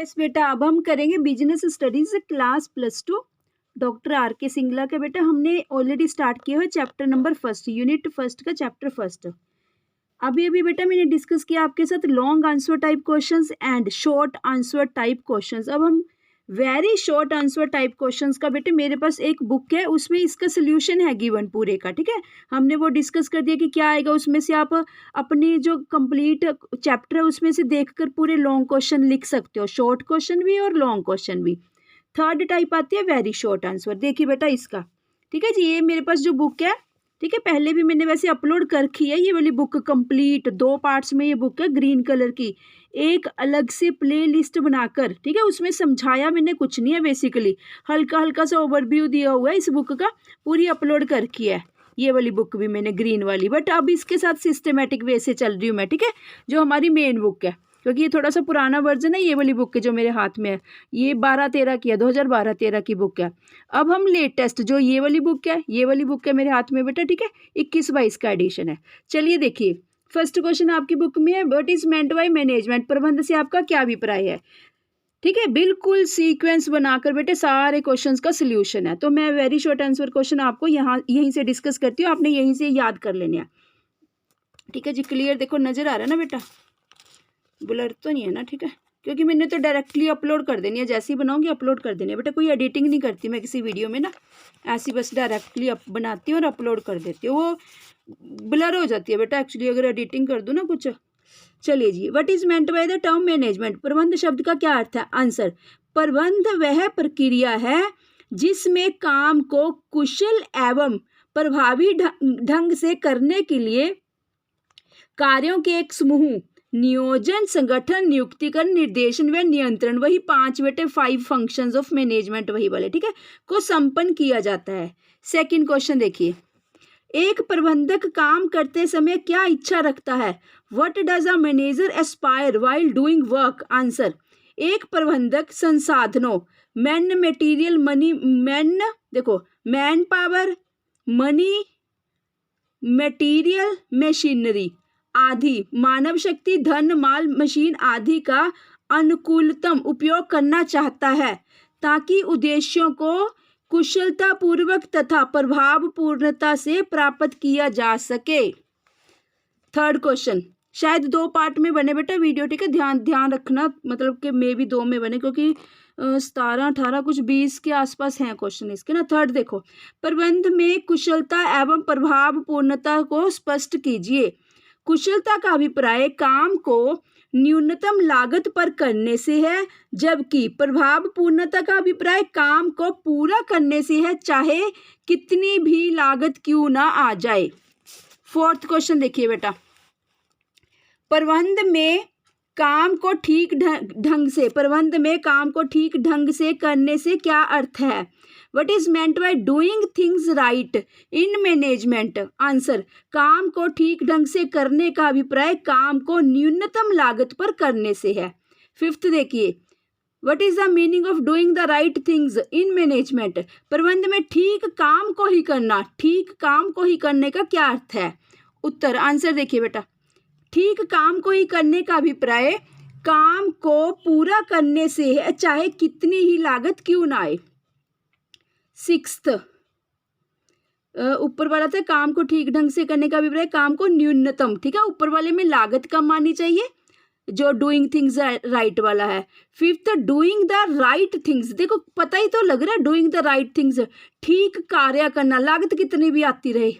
Yes बेटा, अब हम करेंगे business studies class +2 doctor R के सिंगला के। बेटा हमने ऑलरेडी स्टार्ट किया है chapter number first, unit first का चैप्टर फर्स्ट। अभी अभी बेटा मैंने डिस्कस किया आपके साथ long answer type questions and short answer type questions. अब हम very short answer type questions का बेटे मेरे पास एक बुक है, उसमें इसका सोल्यूशन है गिवन पूरे का। ठीक है, हमने वो डिस्कस कर दिया कि क्या आएगा उसमें से। आप अपनी जो कंप्लीट चैप्टर है उसमें से देखकर पूरे लॉन्ग क्वेश्चन लिख सकते हो, शॉर्ट क्वेश्चन भी और लॉन्ग क्वेश्चन भी। थर्ड टाइप आती है वेरी शॉर्ट आंसर। देखिए बेटा इसका, ठीक है जी, ये मेरे पास जो बुक है, ठीक है, पहले भी मैंने वैसे अपलोड कर रखी है ये वाली बुक कंप्लीट 2 पार्ट्स में। ये बुक है ग्रीन कलर की, एक अलग से प्ले लिस्ट बनाकर, ठीक है, उसमें समझाया मैंने कुछ नहीं है, बेसिकली हल्का हल्का सा ओवरव्यू दिया हुआ है इस बुक का, पूरी अपलोड कर रखी है ये वाली बुक भी मैंने ग्रीन वाली। बट अब इसके साथ सिस्टमेटिक वे से चल रही हूँ मैं, ठीक है, जो हमारी मेन बुक है, क्योंकि ये थोड़ा सा पुराना वर्जन है ये वाली बुक के जो मेरे हाथ में है, ये 12-13 की है, 2012-13 की बुक है। अब हम लेटेस्ट जो ये वाली बुक है, ये वाली बुक है मेरे हाथ में बेटा, ठीक है, 21-22 का एडिशन है। चलिए देखिए, फर्स्ट क्वेश्चन आपकी बुक में है, what is meant by management, प्रबंध से आपका क्या अभिप्राय है। ठीक है, बिल्कुल सीक्वेंस बनाकर बेटे सारे क्वेश्चंस का सोल्यूशन है। तो मैं वेरी शॉर्ट आंसर क्वेश्चन आपको यहाँ यहीं से डिस्कस करती हूँ, आपने यहीं से याद कर लेने हैं। ठीक है जी, क्लियर, देखो नजर आ रहा है ना बेटा, ब्लर तो नहीं है ना, ठीक है, क्योंकि मैंने तो डायरेक्टली अपलोड कर देनी है, जैसे ही बनाऊंगी अपलोड कर देनी है बेटा, कोई एडिटिंग नहीं करती मैं किसी वीडियो में ना, ऐसी बस डायरेक्टली बनाती हूँ और अपलोड कर देती हूँ, वो ब्लर हो जाती है बेटा एक्चुअली अगर एडिटिंग कर दूँ ना कुछ। चलिए जी, what is meant by the term management, प्रबंध शब्द का क्या अर्थ है। आंसर, प्रबंध वह प्रक्रिया है जिसमें काम को कुशल एवं प्रभावी ढंग से करने के लिए कार्यों के एक समूह, नियोजन, संगठन, नियुक्तिकरण, निर्देशन व नियंत्रण, वही 5 बेटे 5 फंक्शंस ऑफ मैनेजमेंट वही वाले, ठीक है, को संपन्न किया जाता है। सेकंड क्वेश्चन देखिए, एक प्रबंधक काम करते समय क्या इच्छा रखता है। What does a manager Aspire while doing work. Answer, एक प्रबंधक संसाधनों, man material money, man power, money, material, machinery आदि, मानव शक्ति, धन, माल, मशीन आदि का अनुकूलतम उपयोग करना चाहता है ताकि उद्देश्यों को कुशलता पूर्वक तथा प्रभावपूर्णता से प्राप्त किया जा सके। थर्ड क्वेश्चन, शायद 2 पार्ट में बने बेटा वीडियो, ठीक है, ध्यान रखना, मतलब कि मे भी 2 में बने, क्योंकि 17-18 कुछ 20 के आसपास हैं क्वेश्चन इसके ना। थर्ड देखो, प्रबंध में कुशलता एवं प्रभावपूर्णता को स्पष्ट कीजिए। कुशलता का अभिप्राय काम को न्यूनतम लागत पर करने से है, जबकि प्रभावपूर्णता का अभिप्राय काम को पूरा करने से है, चाहे कितनी भी लागत क्यों ना आ जाए। फोर्थ क्वेश्चन देखिए बेटा, प्रबंध में काम को ठीक ढंग से करने से क्या अर्थ है। What is meant by doing things right in management? Answer, काम को ठीक ढंग से करने का अभिप्राय काम को न्यूनतम लागत पर करने से है। फिफ्थ देखिए, What is the meaning of doing the right things in management? प्रबंध में ठीक काम को ही करने का क्या अर्थ है। उत्तर, आंसर देखिए बेटा, ठीक काम को ही करने का अभिप्राय काम को पूरा करने से है, चाहे कितनी ही लागत क्यों ना आए। सिक्स्थ, ऊपर वाला था काम को ठीक ढंग से करने का अभिप्राय काम को न्यूनतम, ठीक है, ऊपर वाले में लागत कम आनी चाहिए जो डूइंग थिंग्स राइट वाला है। Fifth, doing the right things, देखो पता ही तो लग रहा है, डूइंग द राइट थिंग्स, ठीक कार्य करना, लागत कितनी भी आती रहे।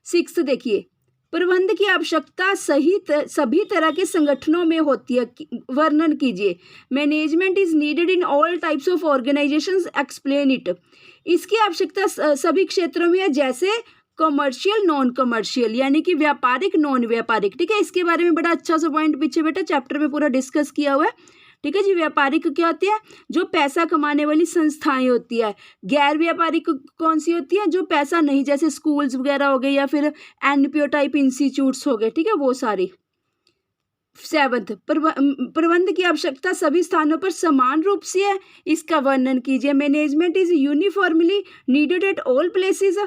सिक्स्थ देखिए, प्रबंध की आवश्यकता सभी तरह के संगठनों में होती है, वर्णन कीजिए। Management is needed in all types of organisations, explain it. इसकी आवश्यकता सभी क्षेत्रों में है, जैसे कमर्शियल, नॉन कमर्शियल, यानी कि व्यापारिक, नॉन व्यापारिक, ठीक है, इसके बारे में बड़ा अच्छा सा पॉइंट पीछे बेटा चैप्टर में पूरा डिस्कस किया हुआ है। ठीक है जी, व्यापारिक क्या होती है, जो पैसा कमाने वाली संस्थाएं होती है। गैर व्यापारिक कौन सी होती है, जो पैसा नहीं, जैसे स्कूल्स वगैरह हो गए या फिर एनपीओ टाइप इंस्टीट्यूट्स हो गए, ठीक है, वो सारी। सेवंथ, प्रबंध की आवश्यकता सभी स्थानों पर समान रूप से है, इसका वर्णन कीजिए। Management is uniformly needed at all places,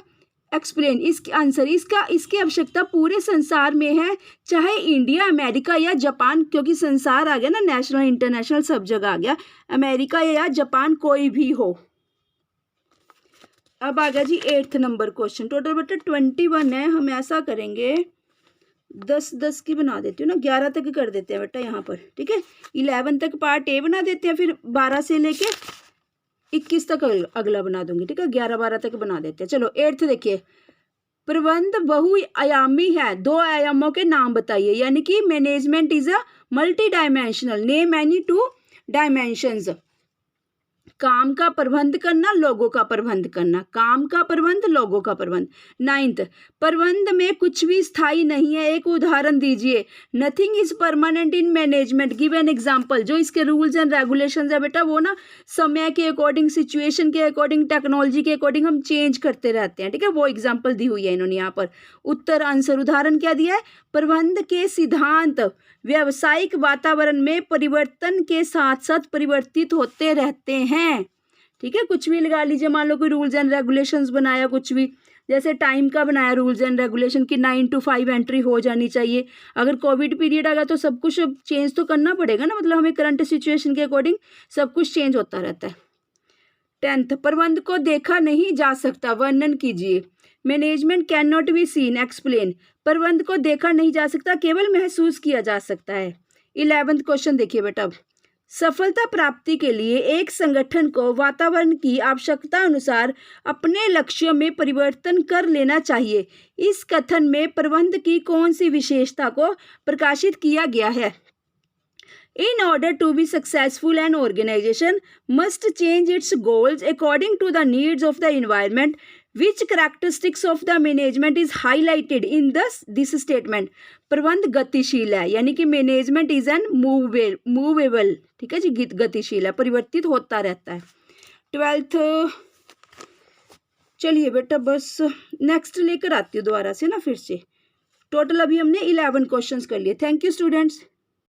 explain इसके आंसर इसकी आवश्यकता पूरे संसार में है, चाहे इंडिया, अमेरिका या जापान, क्योंकि संसार आ गया ना, नेशनल इंटरनेशनल सब जगह आ गया, अमेरिका या जापान कोई भी हो। अब आ गया जी 8th नंबर क्वेश्चन। टोटल बेटा 21 है। हम ऐसा करेंगे 10 की बना देती हूँ ना, 11 तक कर देते हैं बेटा यहाँ पर, ठीक है। 11 तक पार्ट ए बना देते हैं, फिर 12 से लेके 21 तक अगला बना दूंगी, ठीक है। 11-12 तक बना देते हैं। चलो 8th देखिए, प्रबंध बहुआयामी है, 2 आयामों के नाम बताइए, यानी कि management is a multi dimensional, name any 2 dimensions. काम का प्रबंध करना, लोगों का प्रबंध करना, काम का प्रबंध, लोगों का प्रबंध। 9th, प्रबंध में कुछ भी स्थायी नहीं है, एक उदाहरण दीजिए। Nothing is permanent in management, give an example. जो इसके रूल्स एंड रेगुलेशंस है बेटा वो ना समय के अकॉर्डिंग, सिचुएशन के अकॉर्डिंग, टेक्नोलॉजी के अकॉर्डिंग हम चेंज करते रहते हैं, ठीक है। वो एग्जाम्पल दी हुई है इन्होंने यहाँ पर। उत्तर आंसर, उदाहरण क्या दिया है, प्रबंध के सिद्धांत व्यावसायिक वातावरण में परिवर्तन के साथ साथ परिवर्तित होते रहते हैं, ठीक है। कुछ भी लगा लीजिए, मान लो कोई रूल्स एंड रेगुलेशंस बनाया, कुछ भी, जैसे टाइम का बनाया रूल्स एंड रेगुलेशन की 9 to 5 एंट्री हो जानी चाहिए। अगर कोविड पीरियड आ गया तो सब कुछ चेंज तो करना पड़ेगा ना, मतलब हमें करंट सिचुएशन के अकॉर्डिंग सब कुछ चेंज होता रहता है। 10th, प्रबंध को देखा नहीं जा सकता, वर्णन कीजिए। Management can not be seen, explain. प्रबंध को देखा नहीं जा सकता, केवल महसूस किया जा सकता है। 11th क्वेश्चन देखिए बेटा, सफलता प्राप्ति के लिए एक संगठन को वातावरण की आवश्यकता अनुसार अपने लक्ष्यों में परिवर्तन कर लेना चाहिए। इस कथन में प्रबंध की कौन सी विशेषता को प्रकाशित किया गया है? In order to be successful, an organization must change its goals according to the needs of the environment. Which characteristics of the management is highlighted in this statement? प्रबंध गतिशील है, यानी कि मैनेजमेंट इज एन मूवेबल, ठीक है जी, गतिशील है, परिवर्तित होता रहता है। 12th, चलिए बेटा बस नेक्स्ट लेकर आती हूँ दोबारा से ना फिर से। टोटल अभी हमने 11 क्वेश्चंस कर लिए। Thank you students.